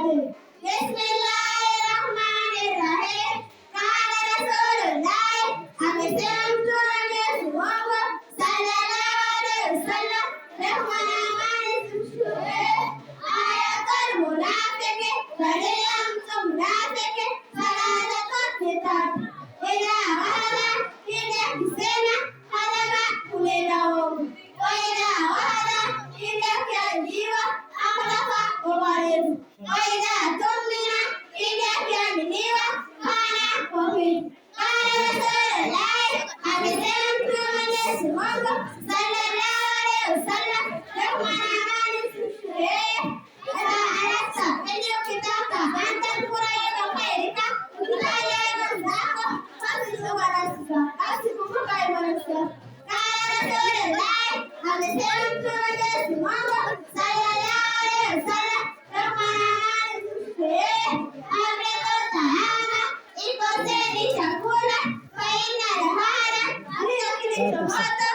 Bismillahirrahmanirrahim. Bismillahirrahmanirrahim. Qala Rasulullah, amesema Mtume Mwenyezi Mungu sallallahu alaihi wasallam, rehma na amani zimshukie. Ayatul munafiki, dalili ya mtu mnafiki, salatun ni tatu. Idha wahada, pindi akisema, kadhaba, hunena uongo. Wa idha wahada, pindi akiahidiwa, akhlafa, ughalifu. Wa idha tumina, pindi akiaminiwa, khana, wafifu. Qala Rasulullah, amesema Mtume Mwenyezi Mungu sallallahu alaihi wasallam, rehma na amani zimshukie. Idha aradta, pindi ukitaka, an tadhkura khairika, kutaja ibada zako, fadhkur nafsaka, basi kumbuka ibada zako. Qala Rasulullah, amesema Mtume Mwenyezi Mungu sallallahu alaihi wasallam, rehma na amani zimshukie. Afriku tahama, ikoseni chakula, fa inna lahana, hakika kilicho moto